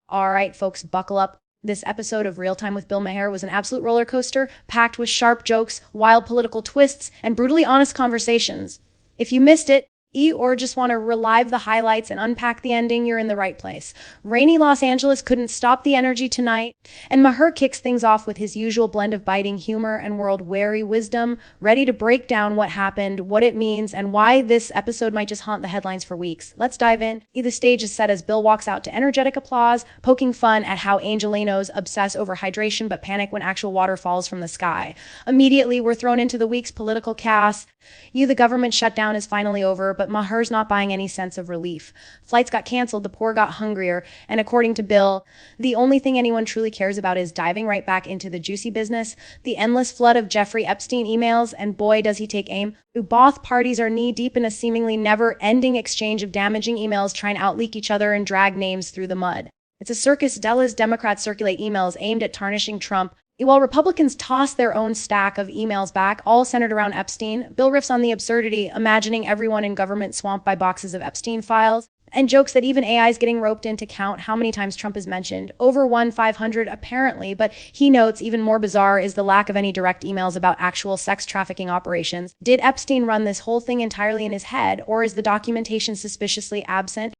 All right, folks, buckle up. This episode of Real Time with Bill Maher was an absolute roller coaster, packed with sharp jokes, wild political twists, and brutally honest conversations. If you missed it, or just want to relive the highlights and unpack the ending, you're in the right place. Rainy Los Angeles couldn't stop the energy tonight, and Maher kicks things off with his usual blend of biting humor and world-weary wisdom, ready to break down what happened, what it means, and why this episode might just haunt the headlines for weeks. Let's dive in. The stage is set as Bill walks out to energetic applause, poking fun at how Angelenos obsess over hydration but panic when actual water falls from the sky. Immediately, we're thrown into the week's political chaos. The government shutdown is finally over, but Maher's not buying any sense of relief. Flights got canceled, the poor got hungrier, and according to Bill, the only thing anyone truly cares about is diving right back into the juicy business, the endless flood of Jeffrey Epstein emails, and boy, does he take aim. Both parties are knee-deep in a seemingly never-ending exchange of damaging emails trying to outleak each other and drag names through the mud. It's a circus Della's Democrats circulate emails aimed at tarnishing Trump, while Republicans toss their own stack of emails back, all centered around Epstein. Bill riffs on the absurdity, imagining everyone in government swamped by boxes of Epstein files, and jokes that even AI is getting roped in to count how many times Trump is mentioned. Over 500 apparently, but he notes even more bizarre is the lack of any direct emails about actual sex trafficking operations. Did Epstein run this whole thing entirely in his head, or is the documentation suspiciously absent?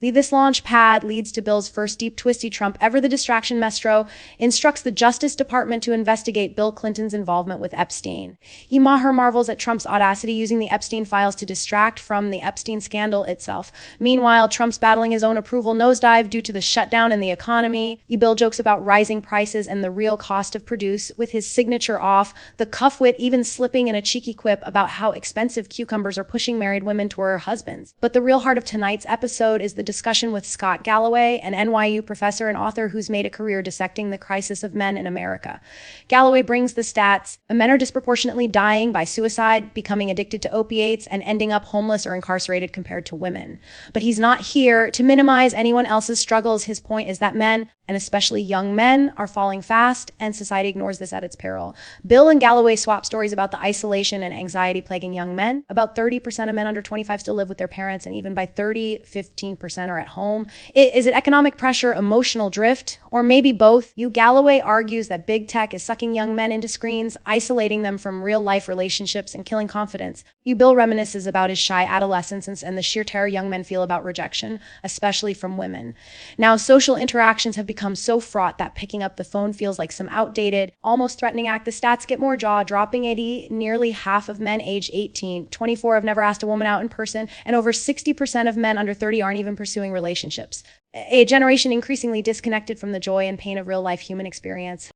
This launch pad leads to Bill's first deep twisty Trump ever. The distraction maestro instructs the Justice Department to investigate Bill Clinton's involvement with Epstein. Maher marvels at Trump's audacity, using the Epstein files to distract from the Epstein scandal itself. Meanwhile, Trump's battling his own approval nosedive due to the shutdown in the economy. Bill jokes about rising prices and the real cost of produce, with his signature off, the cuff wit even slipping in a cheeky quip about how expensive cucumbers are pushing married women to their husbands. But the real heart of tonight's episode is the discussion with Scott Galloway, an NYU professor and author who's made a career dissecting the crisis of men in America. Galloway brings the stats. Men are disproportionately dying by suicide, becoming addicted to opiates, and ending up homeless or incarcerated compared to women. But he's not here to minimize anyone else's struggles. His point is that men, and especially young men, are falling fast, and society ignores this at its peril. Bill and Galloway swap stories about the isolation and anxiety plaguing young men. About 30% of men under 25 still live with their parents, and even by 15% are at home. Is it economic pressure, emotional drift, or maybe both? Galloway argues that big tech is sucking young men into screens, isolating them from real-life relationships, and killing confidence. Bill reminisces about his shy adolescence and the sheer terror young men feel about rejection, especially from women. Now, social interactions have become so fraught that picking up the phone feels like some outdated, almost threatening act. The stats get more jaw-dropping. Nearly half of men aged 18, 24 have never asked a woman out in person, and over 60% of men under 30 aren't even pursuing relationships. A generation increasingly disconnected from the joy and pain of real-life human experience.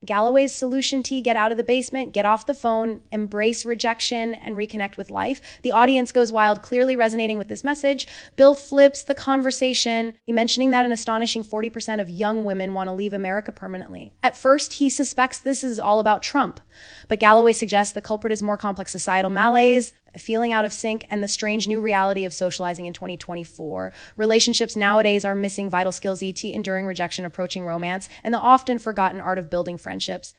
Galloway's solution: get out of the basement, get off the phone, embrace rejection, and reconnect with life. The audience goes wild, clearly resonating with this message. Bill flips the conversation, mentioning that an astonishing 40% of young women want to leave America permanently. At first, he suspects this is all about Trump, but Galloway suggests the culprit is more complex: societal malaise, feeling out of sync, and the strange new reality of socializing in 2024. Relationships nowadays are missing vital skills, enduring rejection, approaching romance, and the often forgotten art of building friendships.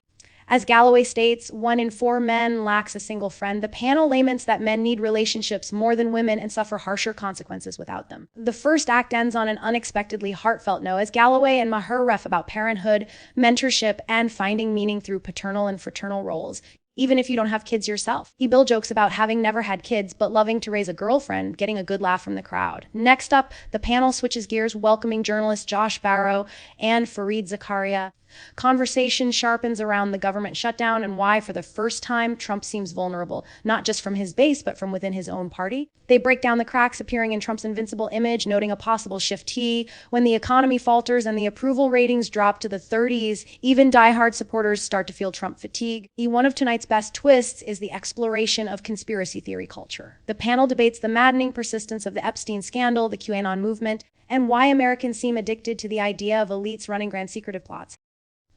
As Galloway states, 1 in 4 men lacks a single friend. The panel laments that men need relationships more than women and suffer harsher consequences without them. The first act ends on an unexpectedly heartfelt note as Galloway and Maher ref about parenthood, mentorship, and finding meaning through paternal and fraternal roles, even if you don't have kids yourself. Bill jokes about having never had kids, but loving to raise a girlfriend, getting a good laugh from the crowd. Next up, the panel switches gears, welcoming journalists Josh Barrow and Fareed Zakaria. Conversation sharpens around the government shutdown and why, for the first time, Trump seems vulnerable, not just from his base, but from within his own party. They break down the cracks appearing in Trump's invincible image, noting a possible shift when the economy falters and the approval ratings drop to the 30s, even diehard supporters start to feel Trump fatigue. One of tonight's best twists is the exploration of conspiracy theory culture. The panel debates the maddening persistence of the Epstein scandal, the QAnon movement, and why Americans seem addicted to the idea of elites running grand secretive plots.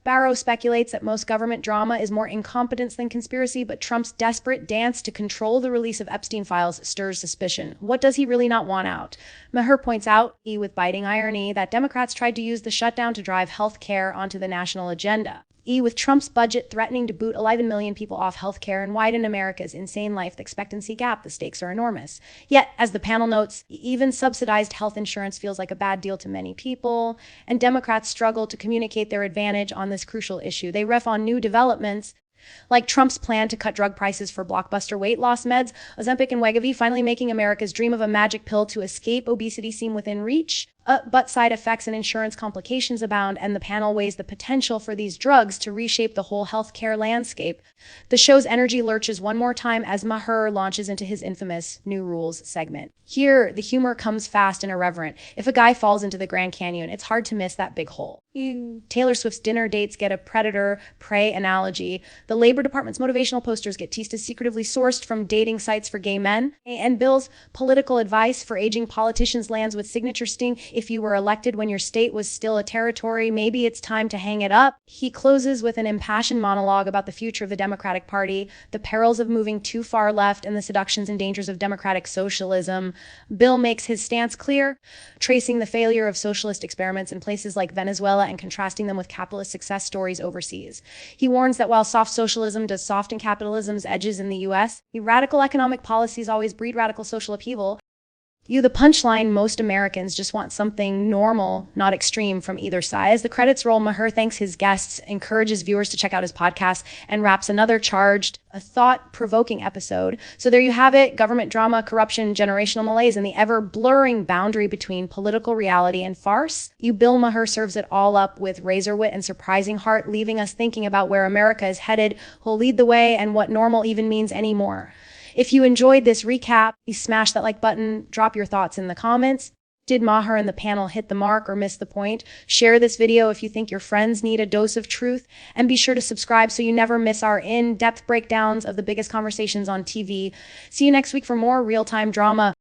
Barrow speculates that most government drama is more incompetence than conspiracy, but Trump's desperate dance to control the release of Epstein files stirs suspicion. What does he really not want out? Maher points out, with biting irony, that Democrats tried to use the shutdown to drive health care onto the national agenda. With Trump's budget threatening to boot 11 million people off healthcare and widen America's insane life expectancy gap, the stakes are enormous. Yet, as the panel notes, even subsidized health insurance feels like a bad deal to many people, and Democrats struggle to communicate their advantage on this crucial issue. They ref on new developments, like Trump's plan to cut drug prices for blockbuster weight loss meds, Ozempic and Wegovy, finally making America's dream of a magic pill to escape obesity seem within reach. But side effects and insurance complications abound, and the panel weighs the potential for these drugs to reshape the whole healthcare landscape. The show's energy lurches one more time as Maher launches into his infamous New Rules segment. Here, the humor comes fast and irreverent. If a guy falls into the Grand Canyon, it's hard to miss that big hole. Taylor Swift's dinner dates get a predator-prey analogy. The Labor Department's motivational posters get teased as secretively sourced from dating sites for gay men. And Bill's political advice for aging politicians lands with signature sting. If you were elected when your state was still a territory, maybe it's time to hang it up. He closes with an impassioned monologue about the future of the Democratic Party, the perils of moving too far left, and the seductions and dangers of democratic socialism. Bill makes his stance clear, tracing the failure of socialist experiments in places like Venezuela and contrasting them with capitalist success stories overseas. He warns that while soft socialism does soften capitalism's edges in the U.S., radical economic policies always breed radical social upheaval. The punchline, most Americans just want something normal, not extreme, from either side. As the credits roll, Maher thanks his guests, encourages viewers to check out his podcast, and wraps another charged, a thought-provoking episode. So there you have it, government drama, corruption, generational malaise, and the ever-blurring boundary between political reality and farce. Bill Maher serves it all up with razor wit and surprising heart, leaving us thinking about where America is headed, who'll lead the way, and what normal even means anymore. If you enjoyed this recap, smash that like button, drop your thoughts in the comments. Did Maher and the panel hit the mark or miss the point? Share this video if you think your friends need a dose of truth, and be sure to subscribe so you never miss our in-depth breakdowns of the biggest conversations on TV. See you next week for more real-time drama.